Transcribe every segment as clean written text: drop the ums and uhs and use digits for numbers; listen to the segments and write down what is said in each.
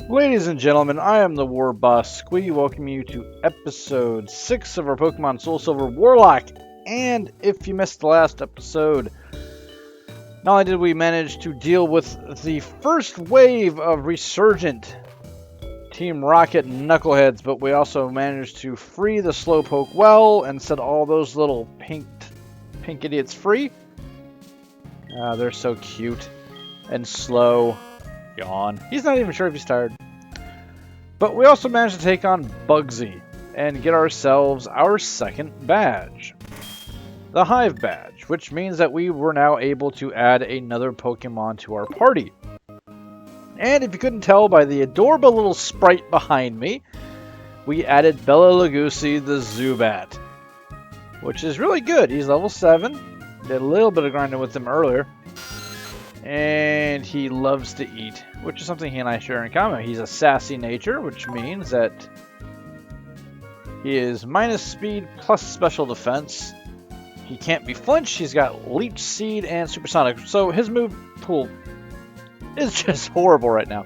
Ladies and gentlemen, I am the War Boss Squee, welcoming you to episode 6 of our Pokemon Soul Silver War-Locke. And if you missed the last episode, not only did we manage to deal with the first wave of resurgent Team Rocket knuckleheads, but we also managed to free the Slowpoke well and set all those little pink idiots free. They're so cute and slow. Yawn. He's not even sure if he's tired. But we also managed to take on Bugsy and get ourselves our second badge, the Hive badge, which means that we were now able to add another Pokemon to our party. And if you couldn't tell by the adorable little sprite behind me, we added Bella Lugosi the Zubat, which is really good. He's level 7. Did a little bit of grinding with him earlier. And he loves to eat, which is something he and I share in common. He's a sassy nature, which means that he is minus speed plus special defense. He can't be flinched. He's got Leech Seed and Supersonic. So his move pool is just horrible right now.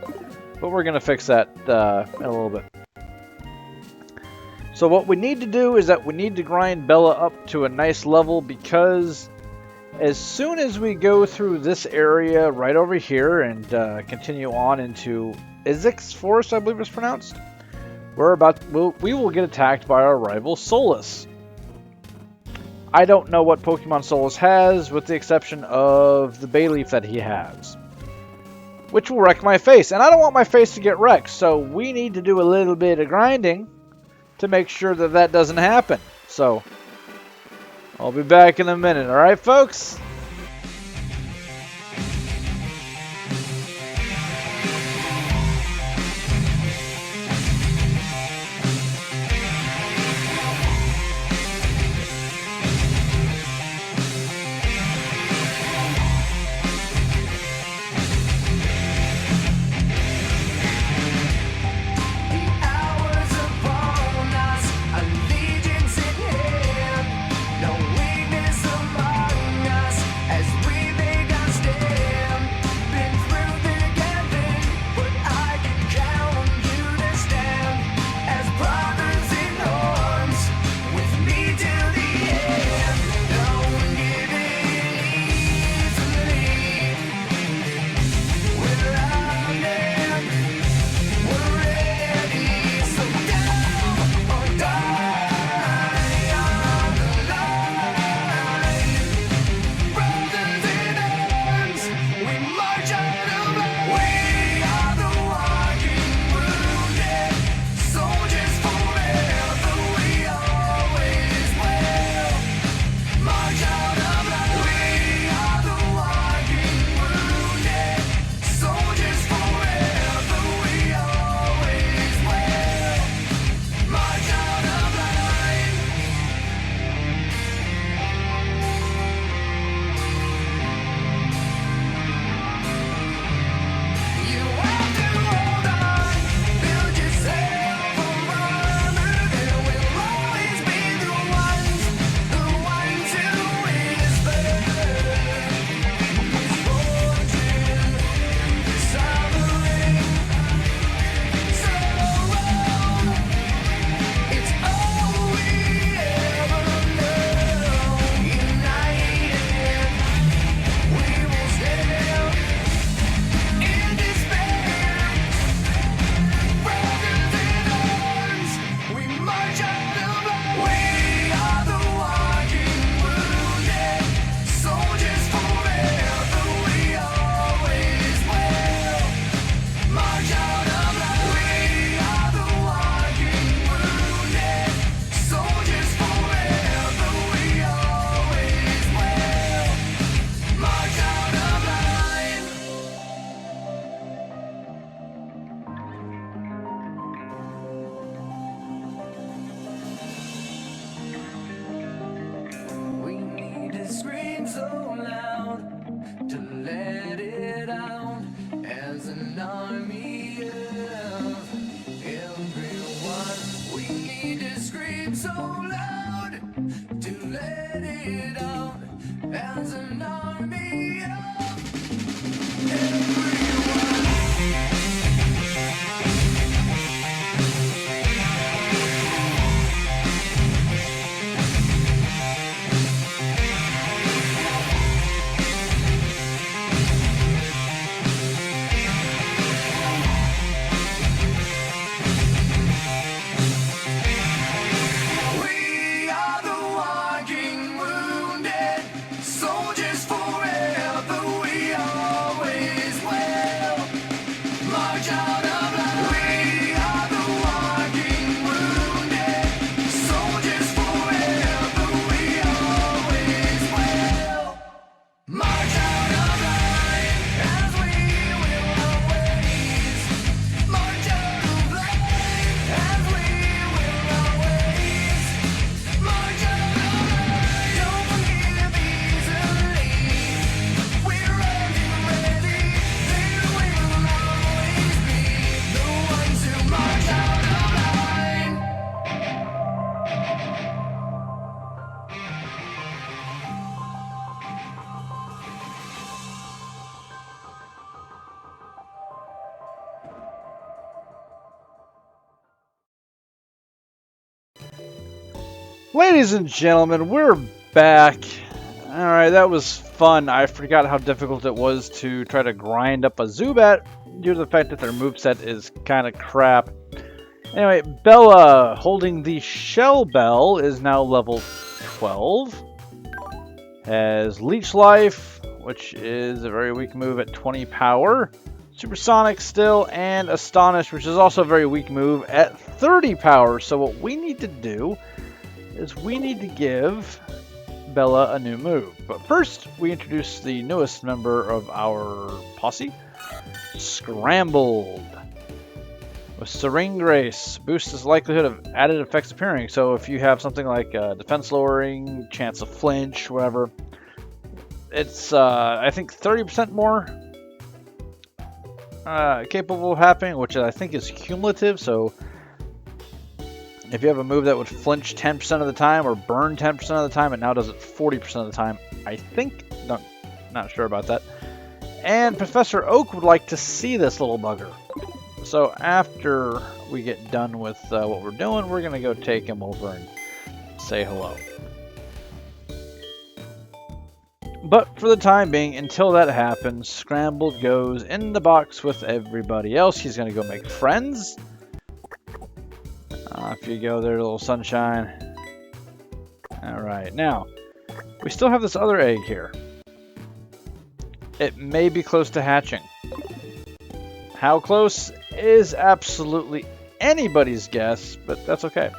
But we're going to fix that in a little bit. So what we need to do is that we need to grind Bella up to a nice level, because as soon as we go through this area right over here and continue on into Izix's Forest, I believe it's pronounced, we will get attacked by our rival Solus. I don't know what Pokemon Solus has, with the exception of the Bayleaf that he has, which will wreck my face, and I don't want my face to get wrecked, so we need to do a little bit of grinding to make sure that that doesn't happen. So I'll be back in a minute, alright folks? So loud to let it out as an army of everyone. Ladies and gentlemen, we're back. Alright, that was fun. I forgot how difficult it was to try to grind up a Zubat due to the fact that their moveset is kind of crap. Anyway, Bella, holding the Shell Bell, is now level 12. Has Leech Life, which is a very weak move at 20 power. Supersonic still, and Astonish, which is also a very weak move at 30 power. So what we need to do is we need to give Bella a new move. But first, we introduce the newest member of our posse, Scrambled. With Serene Grace, boosts his likelihood of added effects appearing. So if you have something like defense lowering, chance of flinch, whatever, it's I think 30% more capable of happening, which I think is cumulative. So if you have a move that would flinch 10% of the time or burn 10% of the time, it now does it 40% of the time. I think, not sure about that. And Professor Oak would like to see this little bugger. So after we get done with what we're doing, we're going to go take him over and say hello. But for the time being, until that happens, Scrambled goes in the box with everybody else. He's going to go make friends. Off you go there, little sunshine. Alright, now, we still have this other egg here. It may be close to hatching. How close is absolutely anybody's guess, but that's okay.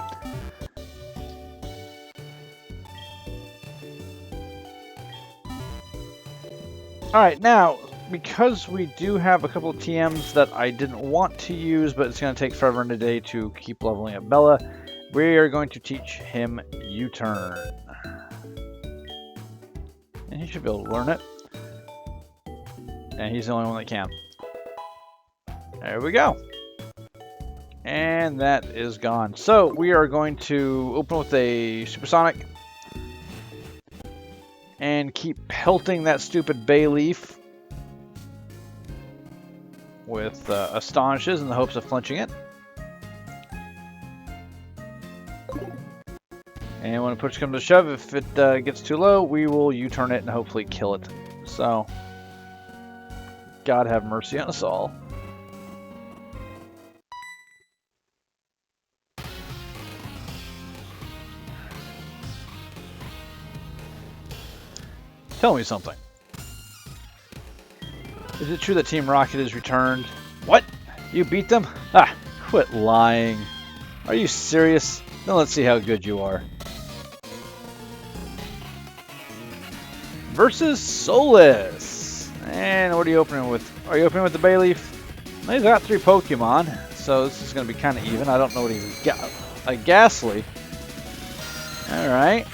Alright, now, because we do have a couple of TMs that I didn't want to use, but it's going to take forever and a day to keep leveling up Bella, we are going to teach him U-turn. And he should be able to learn it. And he's the only one that can. There we go. And that is gone. So we are going to open with a Supersonic and keep pelting that stupid Bay Leaf with Astonishes in the hopes of flinching it. And when push comes to shove, if it gets too low, we will U-turn it and hopefully kill it. So, God have mercy on us all. Tell me something. Is it true that Team Rocket is returned? What? You beat them? Ah, quit lying. Are you serious? Then let's see how good you are. Versus Solus. And what are you opening with? Are you opening with the Bay Leaf? Well, he's got 3 Pokemon, so this is going to be kind of even. I don't know what he's got. Like Ghastly. Alright.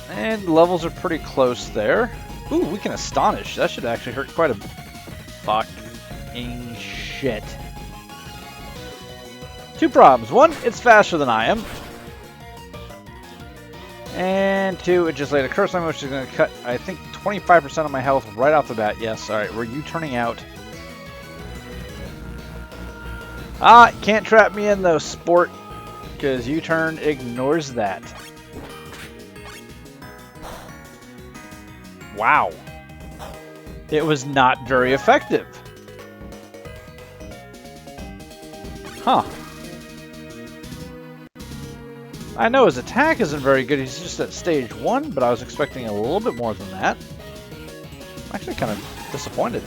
And levels are pretty close there. Ooh, we can Astonish. That should actually hurt quite a bit. Fucking shit. 2 problems. 1, it's faster than I am. And 2, it just laid a curse on me, which is going to cut, I think, 25% of my health right off the bat. Yes, alright, we're U-turning out. Ah, can't trap me in though, sport. Because U-turn ignores that. Wow. It was not very effective. Huh. I know his attack isn't very good. He's just at stage 1, but I was expecting a little bit more than that. I'm actually kind of disappointed.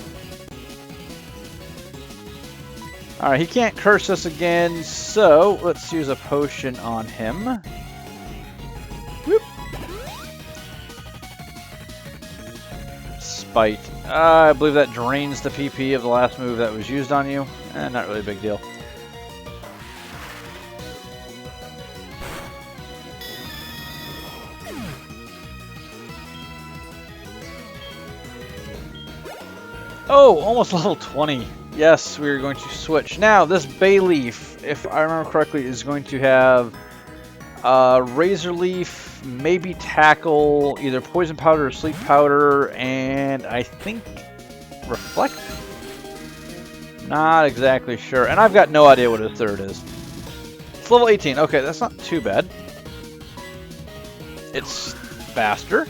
Alright, he can't curse us again, so let's use a potion on him. Whoop. Spite. I believe that drains the PP of the last move that was used on you. Not really a big deal. Oh, almost level 20. Yes, we are going to switch. Now, this Bay Leaf, if I remember correctly, is going to have Razor Leaf, maybe Tackle, either Poison Powder or Sleep Powder, and I think Reflect? Not exactly sure. And I've got no idea what his third is. It's level 18. Okay, that's not too bad. it's faster,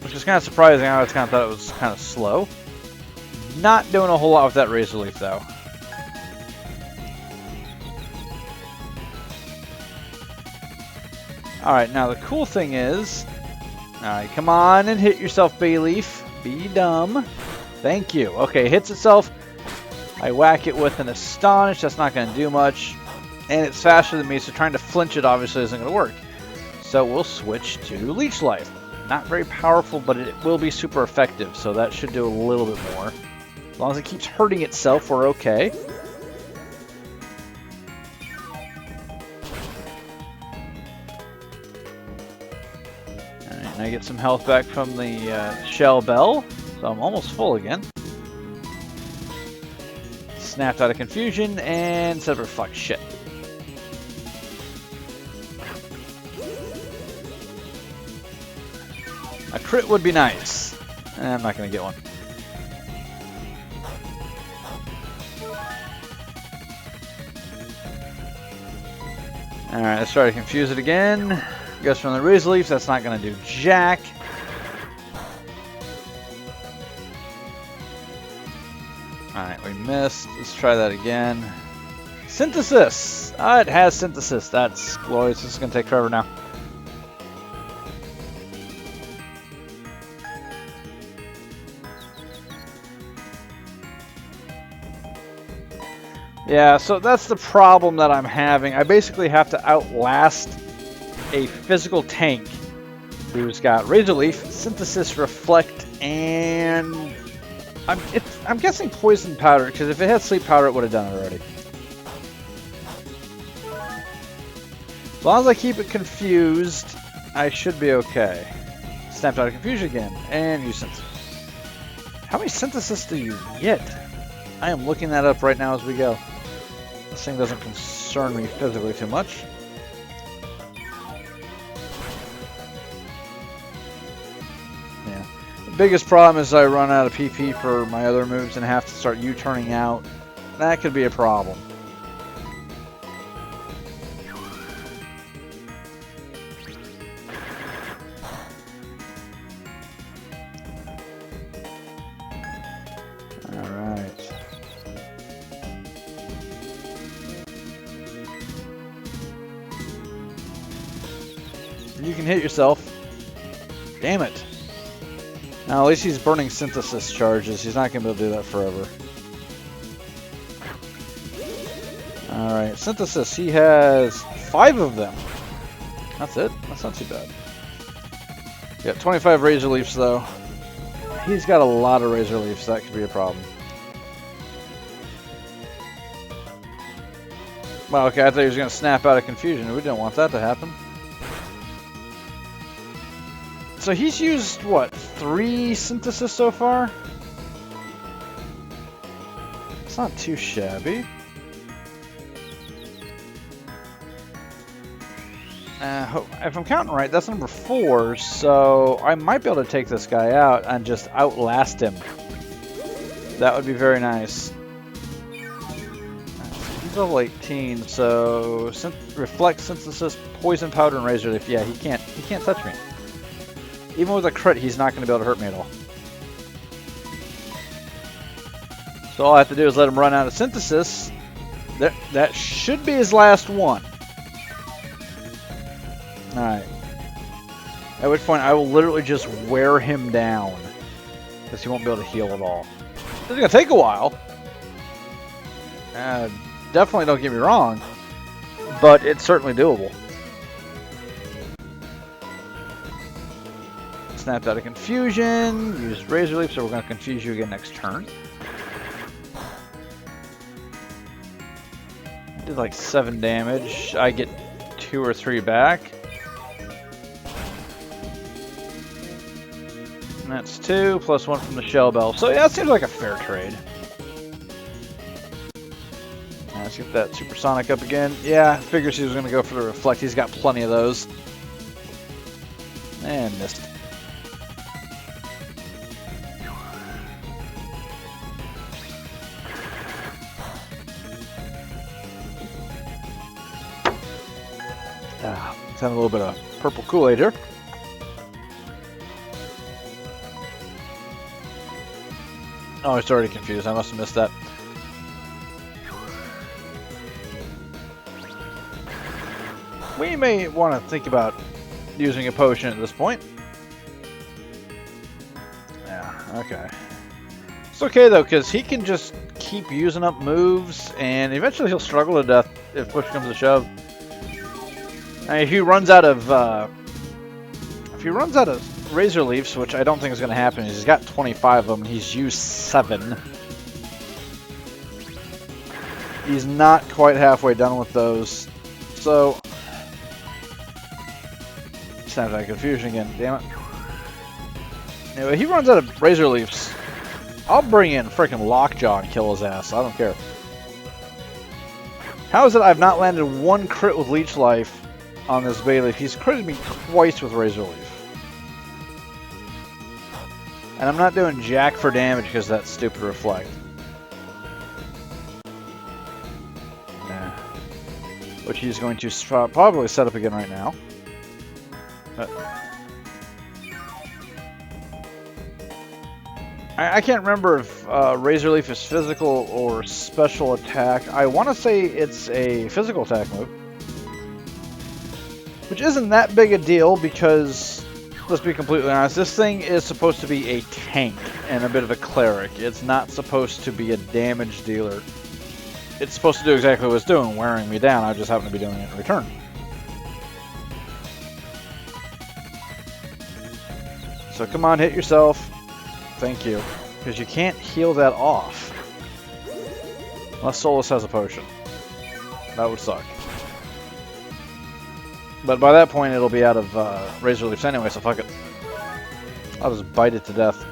which is kind of surprising. I always kind of thought it was kind of slow. Not doing a whole lot with that Razor Leaf, though. Alright, now the cool thing is... Alright, come on and hit yourself, Bayleaf. Be dumb. Thank you. Okay, hits itself. I whack it with an Astonish. That's not going to do much. And it's faster than me, so trying to flinch it obviously isn't going to work. So we'll switch to Leech Life. Not very powerful, but it will be super effective, so that should do a little bit more. As long as it keeps hurting itself, we're okay. Alright, I get some health back from the Shell Bell, so I'm almost full again. Snapped out of confusion, and said reflect shit. A crit would be nice. I'm not going to get one. Alright, let's try to confuse it again. Goes from the Razor Leaf, that's not going to do jack. Alright, we missed. Let's try that again. Synthesis! It has Synthesis. That's glorious. This is going to take forever now. Yeah, so that's the problem that I'm having. I basically have to outlast a physical tank who's got Razor Leaf, Synthesis, Reflect, and I'm guessing Poison Powder, because if it had Sleep Powder, it would have done it already. As long as I keep it confused, I should be okay. Snapped out of confusion again, and use Synthesis. How many Synthesis do you get? I am looking that up right now as we go. This thing doesn't concern me physically too much. Yeah. The biggest problem is I run out of PP for my other moves and have to start U-turning out. That could be a problem. You can hit yourself. Damn it. Now at least he's burning Synthesis charges. He's not going to be able to do that forever. Alright, Synthesis. He has 5 of them. That's it. That's not too bad. Got 25 Razor Leafs though. He's got a lot of Razor Leafs. That could be a problem. Well, okay, I thought he was going to snap out of confusion. We didn't want that to happen. So he's used, what, 3 Synthesis so far? It's not too shabby. If I'm counting right, that's number 4, so I might be able to take this guy out and just outlast him. That would be very nice. He's level 18, so Reflect, Synthesis, Poison Powder, and Razor Leaf. Yeah, he can't touch me. Even with a crit, he's not going to be able to hurt me at all. So all I have to do is let him run out of Synthesis. That should be his last one. Alright. At which point I will literally just wear him down. Because he won't be able to heal at all. It's going to take a while. Definitely don't get me wrong. But it's certainly doable. Snapped out of confusion, used Razor Leaf, so we're going to confuse you again next turn. I did like 7 damage. I get 2 or 3 back. And that's 2, plus 1 from the Shell Bell. So yeah, that seems like a fair trade. Now, let's get that Supersonic up again. Yeah, figures he was going to go for the Reflect. He's got plenty of those. And missed. Let's have a little bit of purple Kool-Aid here. Oh, it's already confused. I must have missed that. We may want to think about using a potion at this point. Yeah, okay. It's okay though, because he can just keep using up moves, and eventually he'll struggle to death if push comes to shove. I mean, if he runs out of razor leaves, which I don't think is going to happen, he's got 25 of them, and he's used 7. He's not quite halfway done with those, so snap that confusion again. Damn it. Anyway, he runs out of razor leaves. I'll bring in freaking Lockjaw and kill his ass. I don't care. How is it I've not landed one crit with Leech Life on this Bayleaf? He's critted me twice with Razor Leaf. And I'm not doing jack for damage because of that stupid Reflect. Nah. Which he's going to probably set up again right now. I can't remember if Razor Leaf is physical or special attack. I want to say it's a physical attack move. Which isn't that big a deal because, let's be completely honest, this thing is supposed to be a tank and a bit of a cleric. It's not supposed to be a damage dealer. It's supposed to do exactly what it's doing, wearing me down. I just happen to be doing it in return. So come on, hit yourself. Thank you. Because you can't heal that off. Unless Solus has a potion. That would suck. But by that point, it'll be out of Razor Leafs anyway, so fuck it. I'll just bite it to death.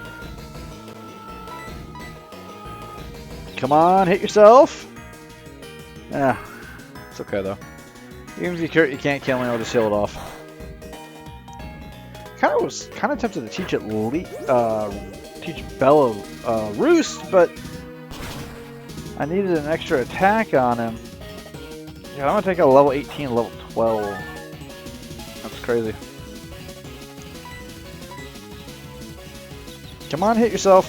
Come on, hit yourself! Yeah, it's okay though. Even if you can't kill me, I'll just heal it off. Was kind of tempted to teach it teach Bella Roost, but I needed an extra attack on him. Yeah, I'm gonna take a level 18, level 12. That's crazy. Come on, hit yourself.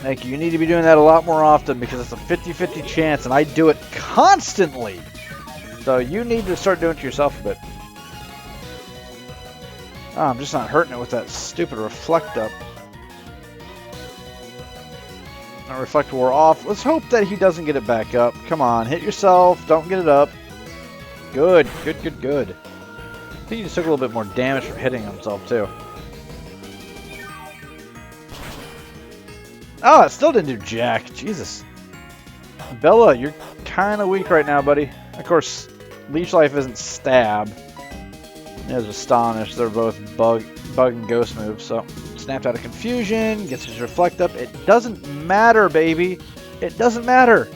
Thank you. You need to be doing that a lot more often because it's a 50-50 chance, and I do it constantly. So you need to start doing it to yourself a bit. Oh, I'm just not hurting it with that stupid Reflect up. That Reflect wore off. Let's hope that he doesn't get it back up. Come on, hit yourself. Don't get it up. Good, good, good, good. I think he just took a little bit more damage from hitting himself, too. Oh, it still didn't do jack. Jesus. Bella, you're kind of weak right now, buddy. Of course, Leech Life isn't stab. There's Astonish. They're both bug and ghost moves. So, snapped out of confusion, gets his Reflect up. It doesn't matter, baby. It doesn't matter.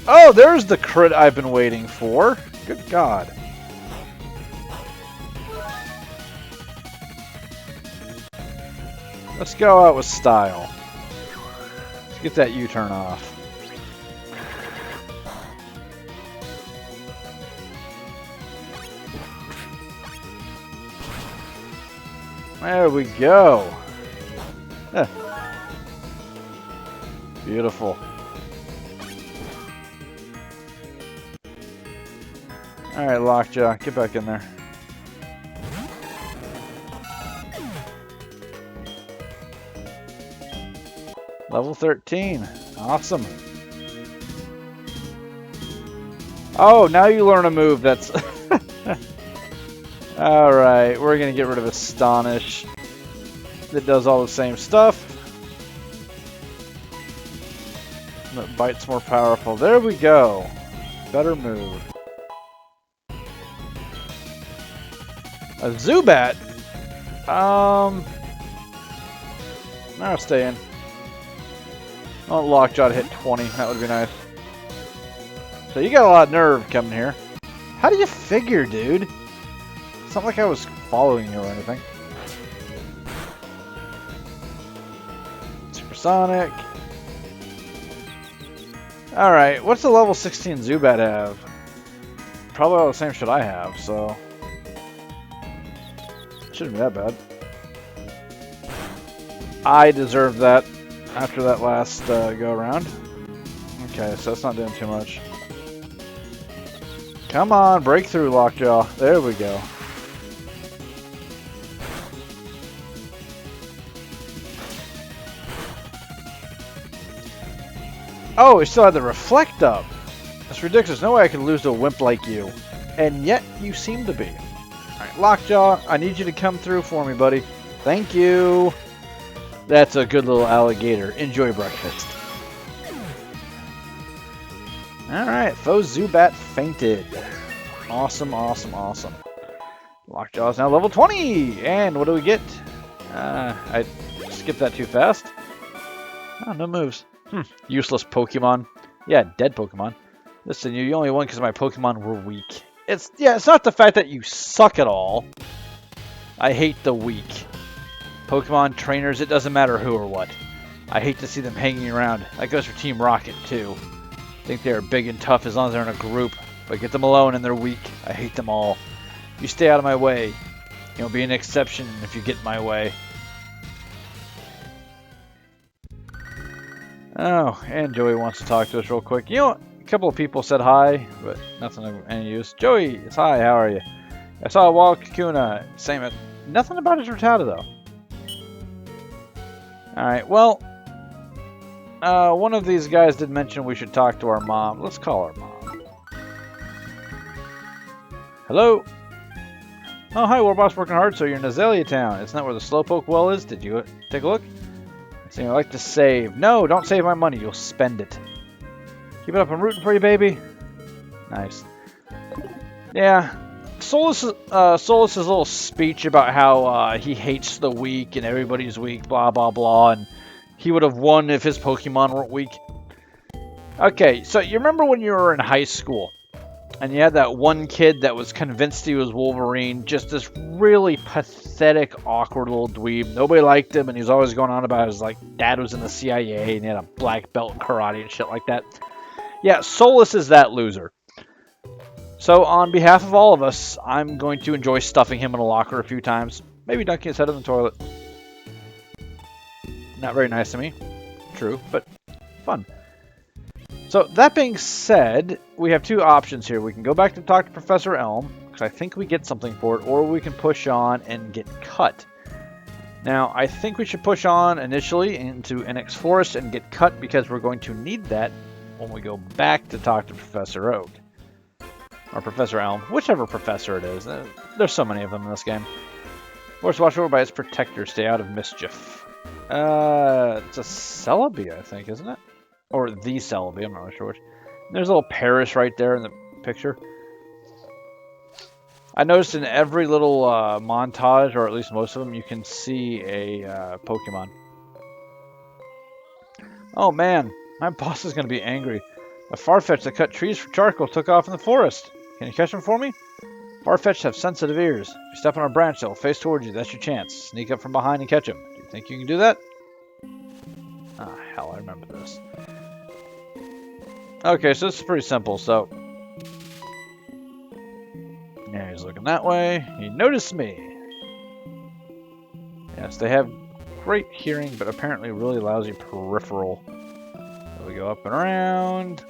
Oh, there's the crit I've been waiting for. Good God. Let's go out with style. Let's get that U-turn off. There we go. Beautiful. Alright, Lockjaw, get back in there. Level 13. Awesome. Oh, now you learn a move that's... Alright, we're going to get rid of Astonish. That does all the same stuff. That Bite's more powerful. There we go. Better move. A Zubat? I'll stay in. I want Lockjaw to hit 20. That would be nice. So you got a lot of nerve coming here. How do you figure, dude? It's not like I was following you or anything. Supersonic. Alright, what's the level 16 Zubat have? Probably all the same shit I have, so... Shouldn't be that bad. I deserved that after that last go around. Okay, so that's not doing too much. Come on, breakthrough Lockjaw. There we go. Oh, we still had the reflect up. That's ridiculous. No way I could lose to a wimp like you. And yet, you seem to be. Alright, Lockjaw, I need you to come through for me, buddy. Thank you. That's a good little alligator. Enjoy breakfast. Alright, Foe Zubat fainted. Awesome, awesome, awesome. Lockjaw is now level 20! And what do we get? I skipped that too fast. Oh, no moves. Useless Pokemon. Yeah, dead Pokemon. Listen, you only won because my Pokemon were weak. It's not the fact that you suck at all. I hate the weak. Pokemon trainers, it doesn't matter who or what. I hate to see them hanging around. That goes for Team Rocket, too. Think they're big and tough as long as they're in a group. But get them alone and they're weak. I hate them all. You stay out of my way. You'll be an exception if you get in my way. Oh, and Joey wants to talk to us real quick. You know what? A couple of people said hi, but nothing of any use. Joey, it's hi, how are you? I saw a wild Kakuna. Same. Nothing about his Rattata, though. Alright, well, one of these guys did mention we should talk to our mom. Let's call our mom. Hello? Oh, hi, Warboss working hard, so you're in Azalea Town. Isn't that where the Slowpoke well is? Did you take a look? So you like to save. No, don't save my money. You'll spend it. Keep it up. I'm rooting for you, baby. Nice. Yeah. Solus's little speech about how he hates the weak and everybody's weak, blah, blah, blah, and he would have won if his Pokemon weren't weak. Okay, so you remember when you were in high school and you had that one kid that was convinced he was Wolverine, just this really pathetic, awkward little dweeb. Nobody liked him, and he was always going on about his dad was in the CIA and he had a black belt in karate and shit like that. Yeah, Solus is that loser. So on behalf of all of us, I'm going to enjoy stuffing him in a locker a few times. Maybe dunking his head in the toilet. Not very nice to me. True, but fun. So that being said, we have two options here. We can go back to talk to Professor Elm, because I think we get something for it, or we can push on and get cut. Now, I think we should push on initially into NX Forest and get cut, because we're going to need that when we go back to talk to Professor Oak. Or Professor Elm, whichever professor it is. There's so many of them in this game. Forest watched over by its protector. Stay out of mischief. It's a Celebi, I think, isn't it? Or the Celebi, I'm not really sure which. There's a little Paris right there in the picture. I noticed in every little montage, or at least most of them, you can see a Pokemon. Oh man, my boss is going to be angry. A Farfetch that cut trees for charcoal took off in the forest. Can you catch him for me? Farfetch have sensitive ears. If you step on a branch, they'll face towards you. That's your chance. Sneak up from behind and catch him. Do you think you can do that? Ah, hell, I remember this. Okay, so this is pretty simple, so... Yeah, he's looking that way. He noticed me. Yes, they have great hearing, but apparently really lousy peripheral. So we go up and around.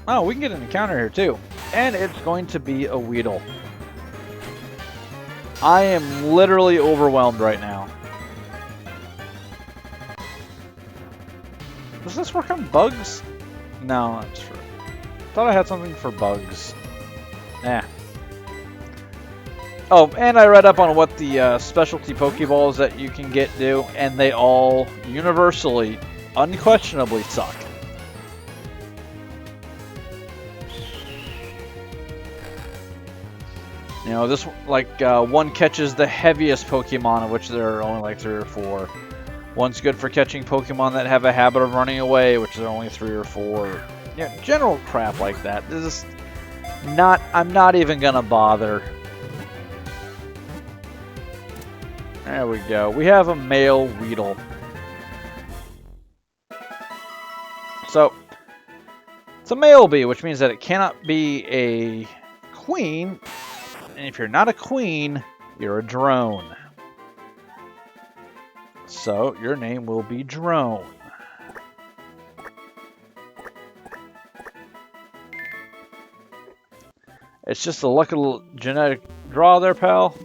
Oh, we can get an encounter here too. And it's going to be a Weedle. I am literally overwhelmed right now. Does this work on bugs? No, that's true. Thought I had something for bugs. Nah. Oh, and I read up on what the specialty Pokeballs that you can get do, and they all universally, unquestionably suck. You know, this, one catches the heaviest Pokemon, of which there are only 3 or 4. One's good for catching Pokemon that have a habit of running away, which are only 3 or 4. Yeah, general crap like that. This is not, I'm not even gonna bother. There we go. We have a male Weedle. So, it's a male bee, which means that it cannot be a queen. And if you're not a queen, you're a drone. So your name will be Drone. It's just a lucky little genetic draw there, pal.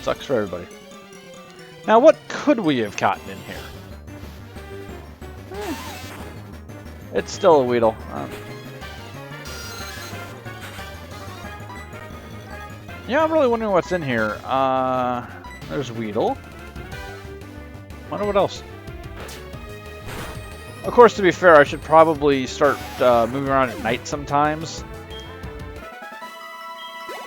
Sucks for everybody. Now, what could we have gotten in here? It's still a Weedle. Yeah, I'm really wondering what's in here. There's Weedle. Wonder what else. Of course, to be fair, I should probably start moving around at night sometimes.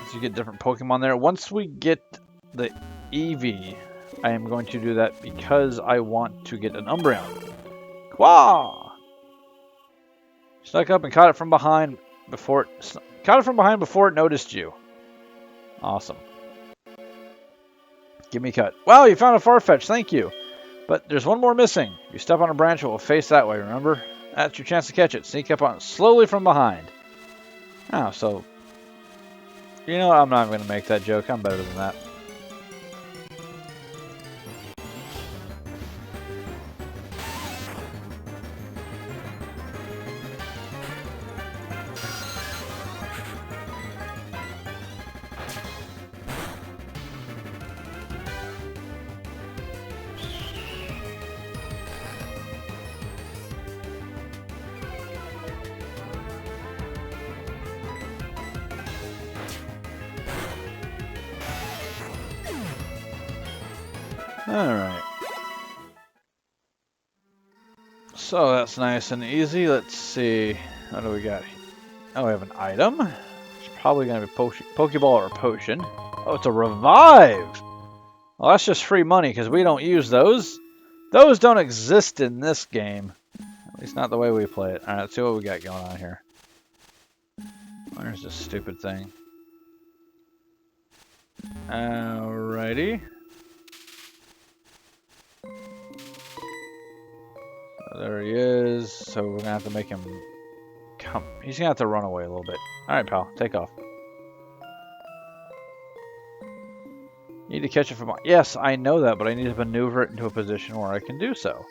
So you get different Pokemon there. Once we get the Eevee, I am going to do that because I want to get an Umbreon. Quah! Snuck up and caught it from behind before it noticed you. Awesome. Give me cut. Wow, you found a Farfetch. Thank you. But there's one more missing. You step on a branch, it will face that way, remember? That's your chance to catch it. Sneak up on it slowly from behind. Oh, so... You know, I'm not going to make that joke. I'm better than that. Alright. So that's nice and easy. Let's see. What do we got? Oh, we have an item. It's probably going to be Pokeball or Potion. Oh, it's a Revive! Well, that's just free money because we don't use those. Those don't exist in this game. At least not the way we play it. Alright, let's see what we got going on here. Where's this stupid thing? Alrighty. There he is. So we're going to have to make him come. He's going to have to run away a little bit. Alright, pal. Take off. Need to catch it from... Yes, I know that, but I need to maneuver it into a position where I can do so.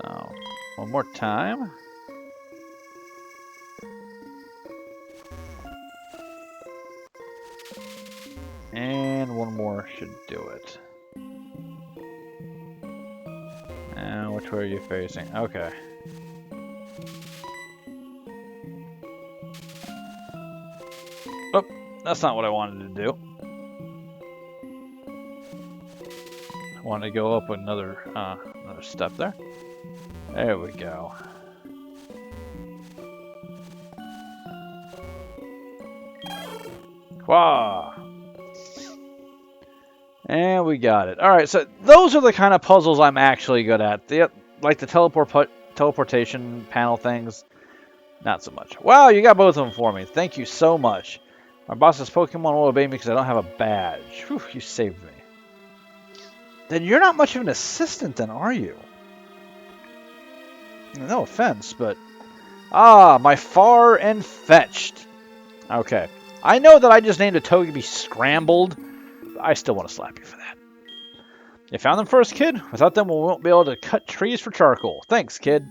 So, one more time. And one more should do it. And which way are you facing? Okay. Oh, that's not what I wanted to do. I wanted to go up another step there. There we go. Quah! And we got it. Alright, so those are the kind of puzzles I'm actually good at. Like the teleportation panel things, not so much. Wow, you got both of them for me. Thank you so much. My boss's Pokemon will obey me because I don't have a badge. Whew, you saved me. Then you're not much of an assistant then, are you? No offense, but... Ah, my far and fetched. Okay. I know that I just named a Togepi Scrambled, but I still want to slap you for that. You found them first, kid? Without them, we won't be able to cut trees for charcoal. Thanks, kid.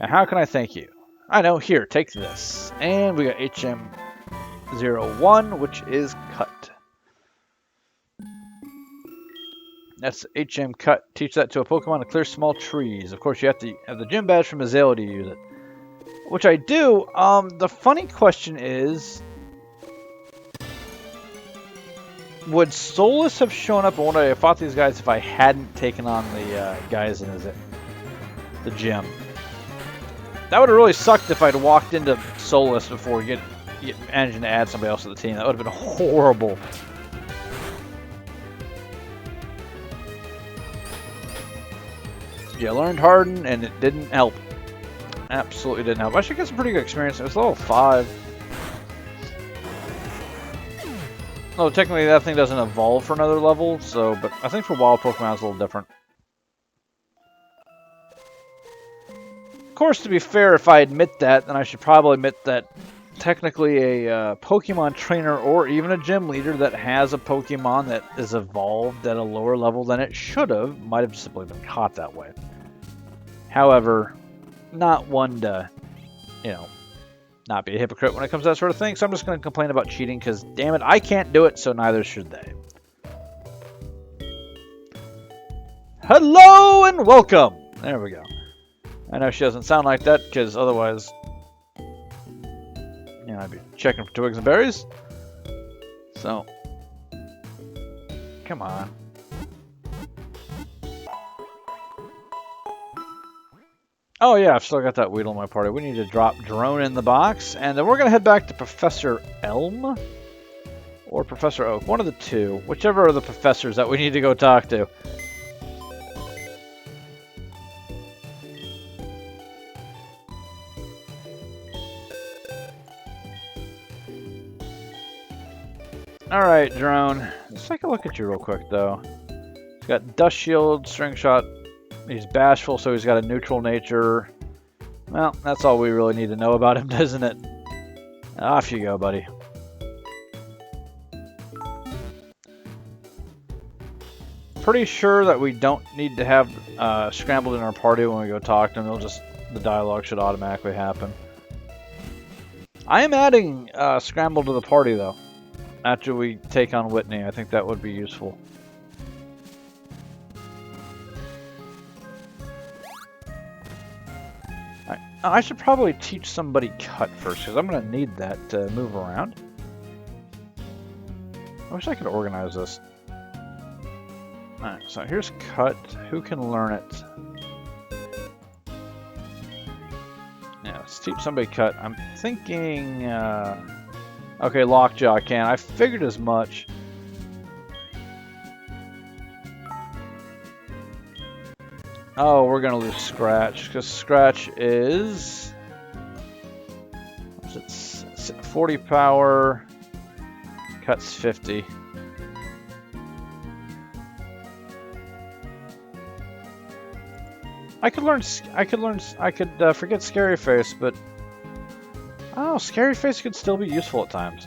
And how can I thank you? I know. Here, take this. And we got HM01, which is cut. That's HM cut. Teach that to a Pokemon to clear small trees. Of course, you have to have the gym badge from Azalea to use it. Which I do. The funny question is... Would Solus have shown up and would I have fought these guys if I hadn't taken on the guys in the gym? That would have really sucked if I'd walked into Solus before managing to add somebody else to the team. That would have been horrible. Yeah, I learned Harden and it didn't help. Absolutely didn't help. I should get some pretty good experience. It was level 5. No, technically that thing doesn't evolve for another level, so, but I think for wild Pokemon it's a little different. Of course, to be fair, if I admit that, then I should probably admit that technically a Pokemon trainer or even a gym leader that has a Pokemon that is evolved at a lower level than it should have, might have simply been caught that way. However, not one to, you know, not be a hypocrite when it comes to that sort of thing, so I'm just going to complain about cheating because, damn it, I can't do it, so neither should they. Hello and welcome! There we go. I know she doesn't sound like that because otherwise, you know, I'd be checking for twigs and berries. So, come on. Oh yeah, I've still got that Weedle in my party. We need to drop Drone in the box, and then we're going to head back to Professor Elm or Professor Oak. One of the two. Whichever are the professors that we need to go talk to. Alright, Drone. Let's take a look at you real quick, though. He's got Dust Shield, String Shot. He's bashful, so he's got a neutral nature. Well, that's all we really need to know about him, doesn't it? Off you go, buddy. Pretty sure that we don't need to have Scrambled in our party when we go talk to him. The dialogue should automatically happen. I am adding Scrambled to the party, though. After we take on Whitney, I think that would be useful. I should probably teach somebody Cut first, because I'm going to need that to move around. I wish I could organize this. Alright, so here's Cut. Who can learn it? Yeah, let's teach somebody Cut. I'm thinking... Okay, Lockjaw can. I figured as much. Oh, we're gonna lose Scratch because Scratch is what's it? 40 power. Cut's 50. I could forget Scary Face, but oh, Scary Face could still be useful at times.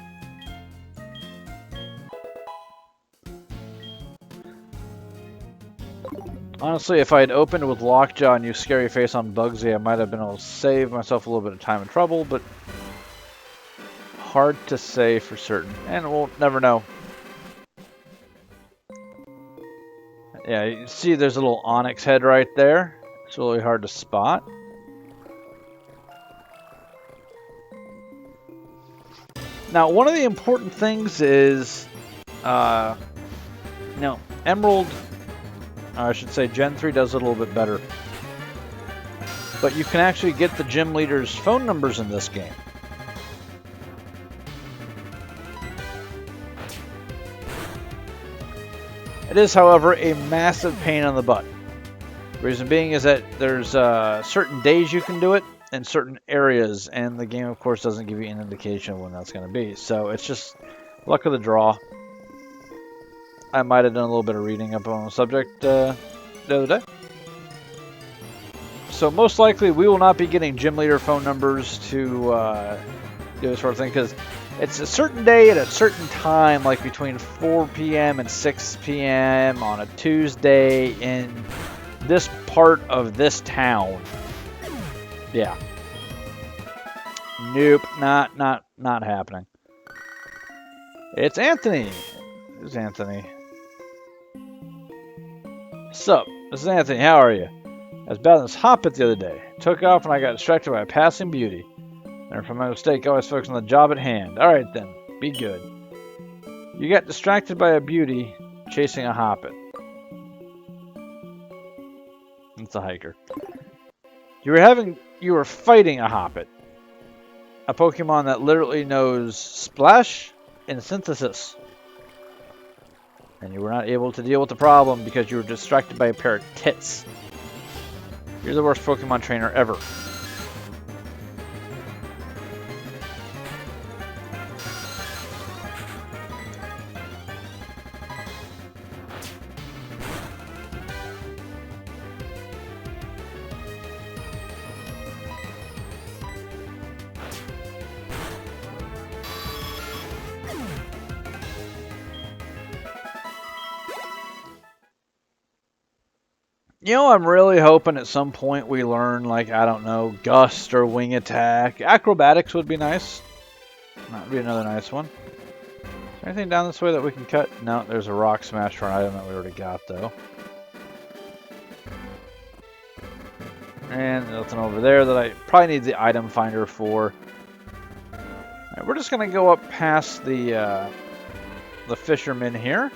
Honestly, if I had opened with Lockjaw and used Scary Face on Bugsy, I might have been able to save myself a little bit of time and trouble, but hard to say for certain. And we'll never know. Yeah, you see there's a little Onyx head right there. It's really hard to spot. Now, one of the important things is, Emerald, I should say Gen 3 does it a little bit better. But you can actually get the gym leaders' phone numbers in this game. It is, however, a massive pain in the butt. Reason being is that there's certain days you can do it in certain areas, and the game, of course, doesn't give you an indication of when that's going to be. So it's just luck of the draw. I might have done a little bit of reading up on the subject the other day. So most likely we will not be getting gym leader phone numbers to do this sort of thing, because it's a certain day at a certain time, like between 4 p.m. and 6 p.m. on a Tuesday in this part of this town. Yeah. Nope, not happening. It's Anthony. It's Anthony. Sup? This is Anthony. How are you? I was battling this Hoppet the other day. Took off and I got distracted by a passing beauty. Learn from my mistake. Always focus on the job at hand. All right then. Be good. You got distracted by a beauty chasing a Hoppet. It's a hiker. You were fighting a Hoppet. A Pokemon that literally knows Splash and Synthesis. And you were not able to deal with the problem because you were distracted by a pair of tits. You're the worst Pokemon trainer ever. You know, I'm really hoping at some point we learn, like, I don't know, Gust or Wing Attack. Acrobatics would be nice. That would be another nice one. Is there anything down this way that we can cut? No, there's a Rock Smash for an item that we already got, though. And nothing over there that I probably need the item finder for. Alright, we're just going to go up past the fisherman here.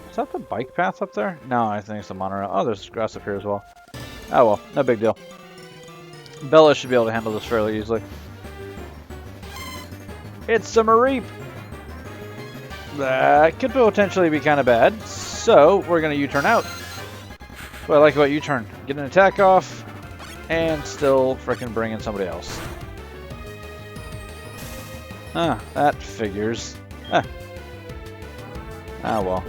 Is that the bike path up there? No, I think it's the monorail. Oh, there's grass up here as well. Oh well, no big deal. Bella should be able to handle this fairly easily. It's a Mareep! That could potentially be kind of bad. So, we're going to U-turn out. What I like about U-turn, get an attack off, and still frickin' bring in somebody else. Ah, that figures. Ah. Ah, well.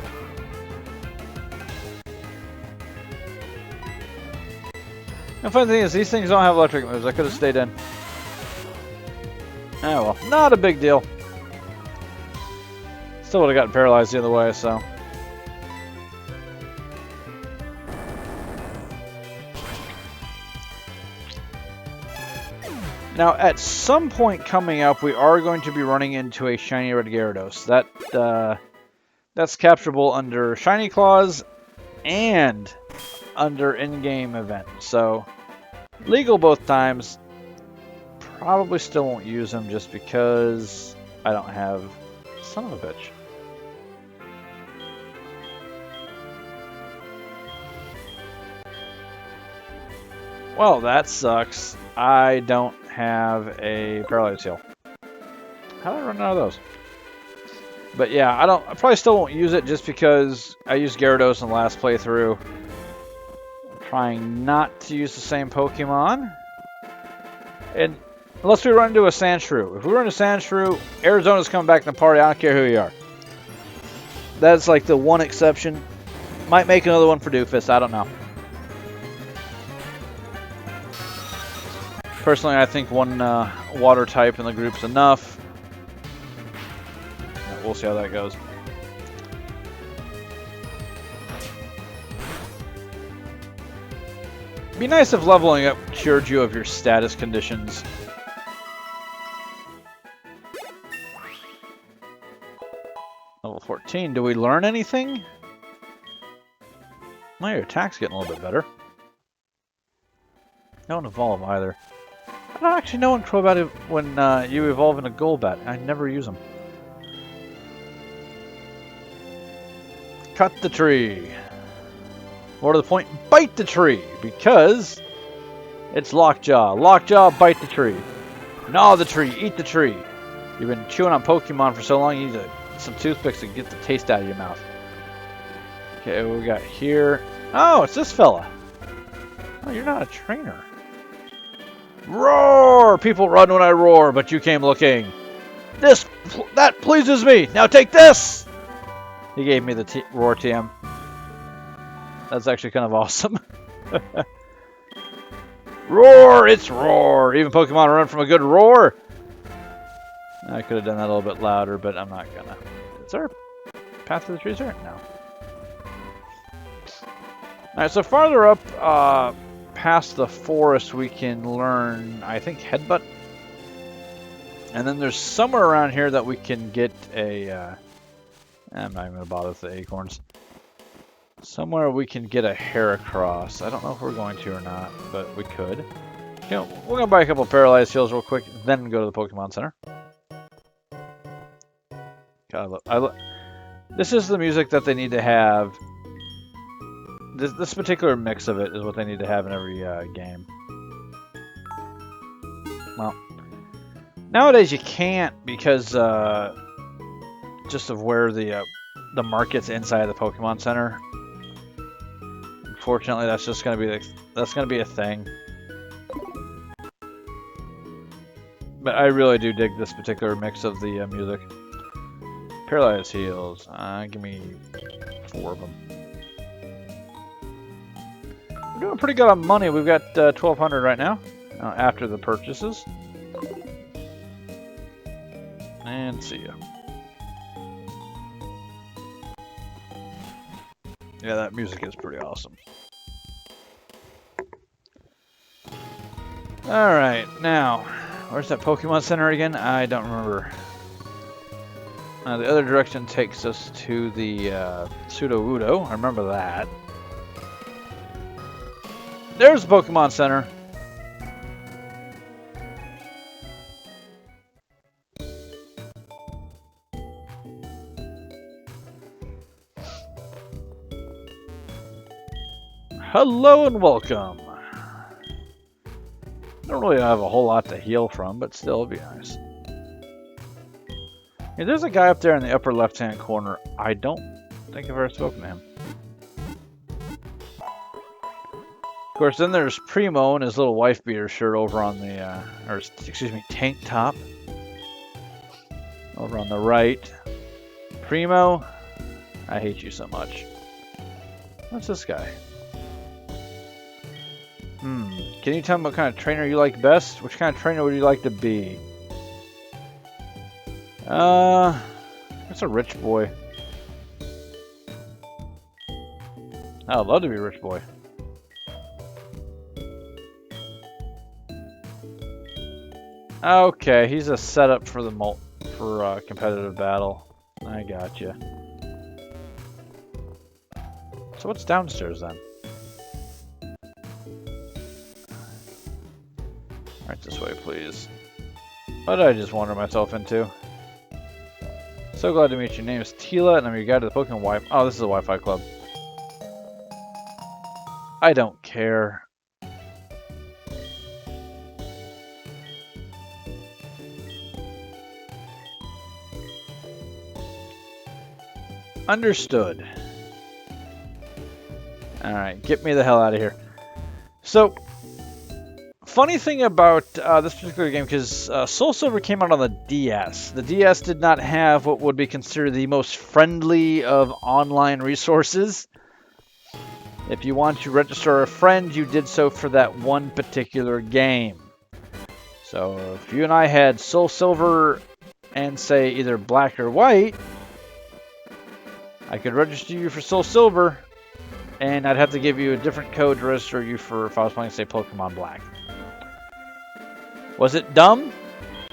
The funny thing is, these things don't have electric moves. I could have stayed in. Ah, well. Not a big deal. Still would have gotten paralyzed the other way, so. Now, at some point coming up, we are going to be running into a shiny red Gyarados. That's capturable under Shiny Claws and under in-game event. So, legal both times. Probably still won't use them just because I don't have... Son of a bitch. Well, that sucks. I don't have a Paralyze Heal. How did I run out of those? But yeah, I probably still won't use it just because I used Gyarados in the last playthrough. I'm trying not to use the same Pokemon. And unless we run into a Sandshrew. If we run into Sandshrew, Arizona's coming back in the party. I don't care who you are. That's like the one exception. Might make another one for Doofus. I don't know. Personally, I think one water type in the group's enough. We'll see how that goes. It'd be nice if leveling up cured you of your status conditions. Level 14. Do we learn anything? Well, your attack's getting a little bit better. Don't evolve either. I don't actually know in Crobat when you evolve into Golbat. I never use them. Cut the tree. More to the point, bite the tree. Because it's Lockjaw. Lockjaw, bite the tree. Gnaw the tree, eat the tree. You've been chewing on Pokemon for so long, you need some toothpicks to get the taste out of your mouth. Okay, what we got here? Oh, it's this fella. Oh, you're not a trainer. Roar! People run when I roar, but you came looking. That pleases me. Now take this! He gave me the Roar TM. That's actually kind of awesome. Roar! It's Roar! Even Pokemon run from a good roar. I could have done that a little bit louder, but I'm not gonna. Is there a path to the trees here? No. Alright, so farther up, past the forest, we can learn, I think, Headbutt. And then there's somewhere around here that we can get a... I'm not even going to bother with the acorns. Somewhere we can get a Heracross. I don't know if we're going to or not, but we could. You know, we're going to buy a couple of Paralyzed Heals real quick, then go to the Pokemon Center. God, this is the music that they need to have. This particular mix of it is what they need to have in every game. Well, nowadays you can't because just of where the market's inside of the Pokemon Center. Unfortunately, that's just gonna be a thing. But I really do dig this particular mix of the music. Paralyzed Heals. Give me 4 of them. We're doing pretty good on money. We've got 1,200 right now after the purchases. And see ya. Yeah, that music is pretty awesome. Alright, now, where's that Pokemon Center again? I don't remember. The other direction takes us to the Pseudo-Udo. I remember that. There's the Pokemon Center. Hello and welcome. Don't really have a whole lot to heal from, but still, it'd be nice. Yeah, there's a guy up there in the upper left-hand corner. I don't think I've ever spoken to him. Of course, then there's Primo and his little wife beater shirt over on the, or excuse me, tank top. Over on the right. Primo, I hate you so much. What's this guy? Can you tell me what kind of trainer you like best? Which kind of trainer would you like to be? It's a rich boy. I'd love to be a rich boy. Okay, he's a setup for the competitive battle. I gotcha. So what's downstairs then? Right this way, please. What did I just wander myself into? So glad to meet you. Your name is Tila, and I'm your guide to the Pokemon Wi-Fi. Oh, this is a Wi-Fi club. I don't care. Understood. Alright, get me the hell out of here. So, funny thing about this particular game, because Soul Silver came out on the DS. The DS did not have what would be considered the most friendly of online resources. If you want to register a friend, you did so for that one particular game. So, if you and I had Soul Silver and, say, either black or white, I could register you for Soul Silver, and I'd have to give you a different code to register you for if I was playing, say, Pokemon Black. Was it dumb?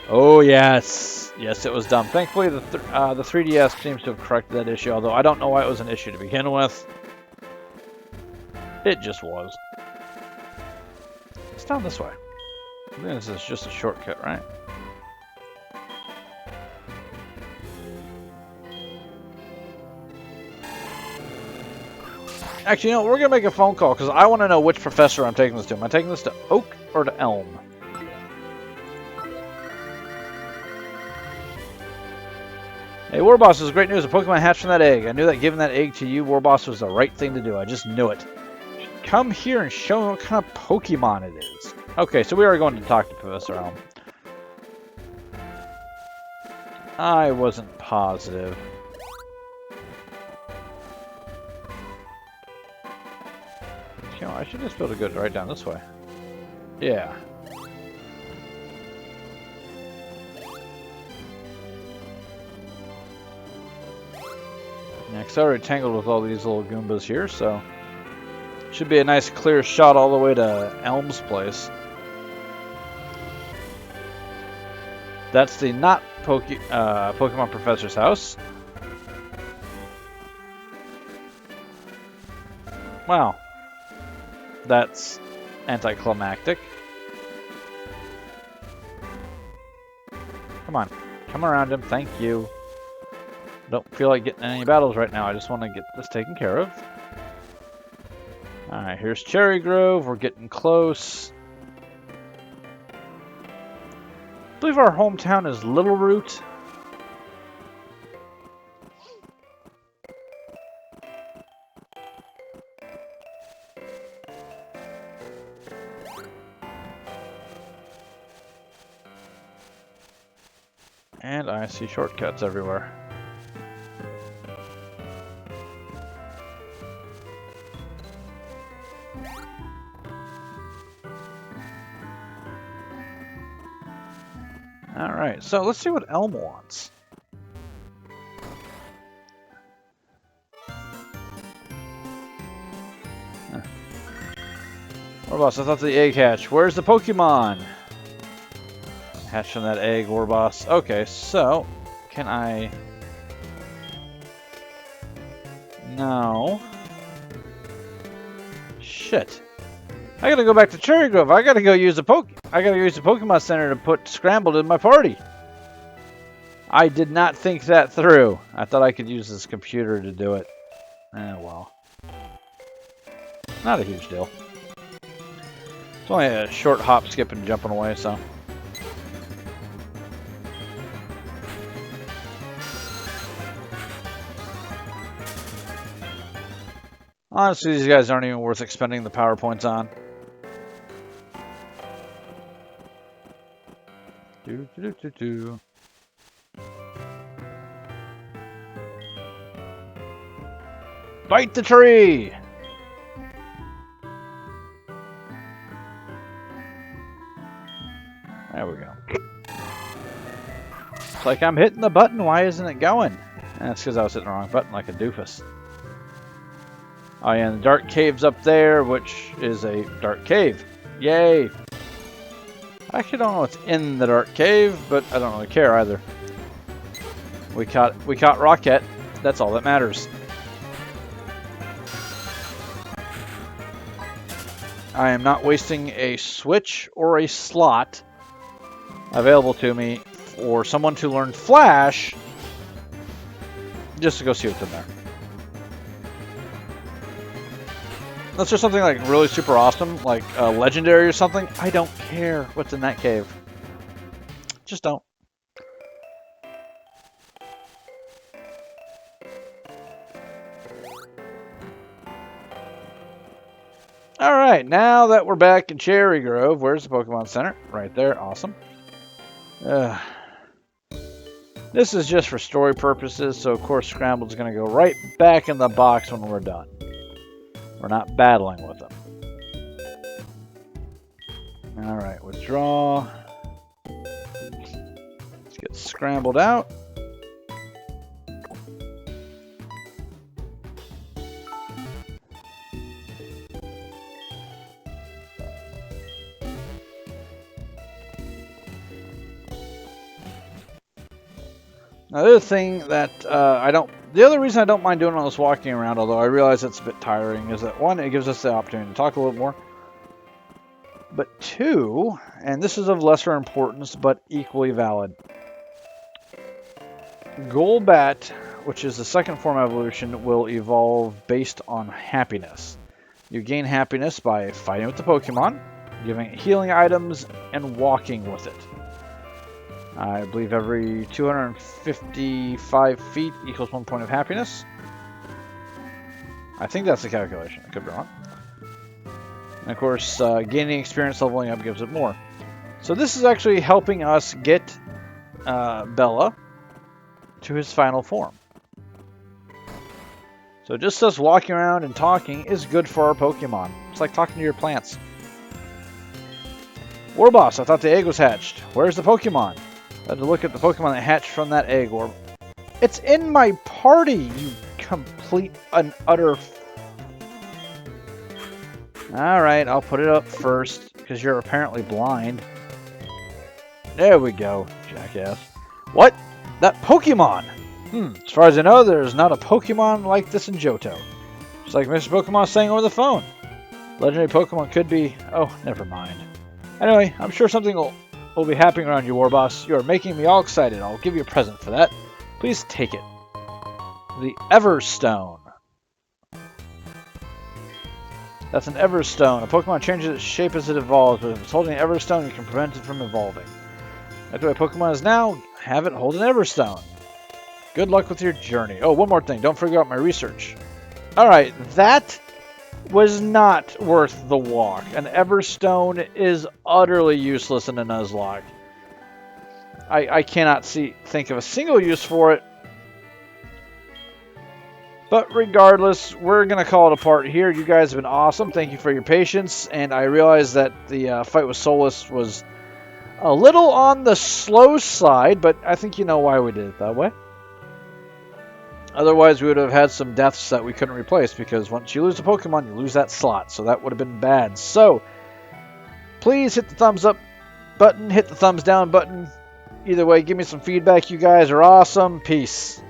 Oh, yes. Yes, it was dumb. Thankfully, the 3DS seems to have corrected that issue, although I don't know why it was an issue to begin with. It just was. It's down this way. I think this is just a shortcut, right? Actually, you know, we're going to make a phone call because I want to know which professor I'm taking this to. Am I taking this to Oak or to Elm? Hey, Warboss, this is great news. A Pokemon hatched from that egg. I knew that giving that egg to you, Warboss, was the right thing to do. I just knew it. Come here and show me what kind of Pokemon it is. Okay, so we are going to talk to Professor Elm. I wasn't positive. You know, I should just be able to go right down this way. Yeah. Next, I already tangled with all these little Goombas here, so should be a nice clear shot all the way to Elm's place. That's the not Pokemon Professor's house. Wow. That's anticlimactic. Come on. Come around him. Thank you. Don't feel like getting any battles right now. I just want to get this taken care of. Alright, here's Cherry Grove. We're getting close. I believe our hometown is Little Root. And I see shortcuts everywhere. Alright, so let's see what Elm wants. Warboss, I thought the egg hatched. Where's the Pokemon? Hatched from that egg, Warboss. Okay, so can I? No. Shit. I gotta go back to Cherry Grove. I gotta go use the Pokemon Center to put Scrambled in my party. I did not think that through. I thought I could use this computer to do it. Eh, well. Not a huge deal. It's only a short hop, skip, and jumping away, so. Honestly, these guys aren't even worth expending the power points on. Bite the tree! There we go. It's like I'm hitting the button. Why isn't it going? That's because I was hitting the wrong button like a doofus. Oh yeah, and the dark cave's up there, which is a dark cave. Yay! I actually don't know what's in the dark cave, but I don't really care either. We caught Rocket. That's all that matters. I am not wasting a switch or a slot available to me for someone to learn Flash just to go see what's in there. Unless there's something like really super awesome, like legendary or something, I don't care what's in that cave. Just don't. Alright, now that we're back in Cherry Grove, where's the Pokemon Center? Right there, awesome. This is just for story purposes, so of course Scrambled's going to go right back in the box when we're done. We're not battling with them. Alright, withdraw. Let's get Scrambled out. Now, the other thing that the other reason I don't mind doing all this walking around, although I realize it's a bit tiring, is that one, it gives us the opportunity to talk a little more. But two, and this is of lesser importance, but equally valid. Golbat, which is the second form evolution, will evolve based on happiness. You gain happiness by fighting with the Pokemon, giving it healing items, and walking with it. I believe every 255 feet equals 1 point of happiness. I think that's the calculation. I could be wrong. And of course, gaining experience leveling up gives it more. So this is actually helping us get Bella to his final form. So just us walking around and talking is good for our Pokemon. It's like talking to your plants. Warboss, I thought the egg was hatched. Where's the Pokemon? I had to look at the Pokemon that hatched from that egg orb. It's in my party, you complete and utter... Alright, I'll put it up first, because you're apparently blind. There we go, jackass. What? That Pokemon! As far as I know, there's not a Pokemon like this in Johto. Just like Mr. Pokemon saying over the phone. Legendary Pokemon could be... Oh, never mind. Anyway, I'm sure something will be happening around you, Warboss. You are making me all excited. I'll give you a present for that. Please take it. The Everstone. That's an Everstone. A Pokemon changes its shape as it evolves, but if it's holding an Everstone, you can prevent it from evolving. That's the way Pokemon is now. Have it hold an Everstone. Good luck with your journey. Oh, one more thing. Don't forget about my research. Alright, that was not worth the walk. An Everstone is utterly useless in a Nuzlocke. I cannot think of a single use for it. But regardless, we're going to call it a part here. You guys have been awesome. Thank you for your patience. And I realize that the fight with Solus was a little on the slow side, but I think you know why we did it that way. Otherwise, we would have had some deaths that we couldn't replace, because once you lose a Pokemon, you lose that slot. So that would have been bad. So, Please hit the thumbs up button, hit the thumbs down button. Either way, give me some feedback. You guys are awesome. Peace.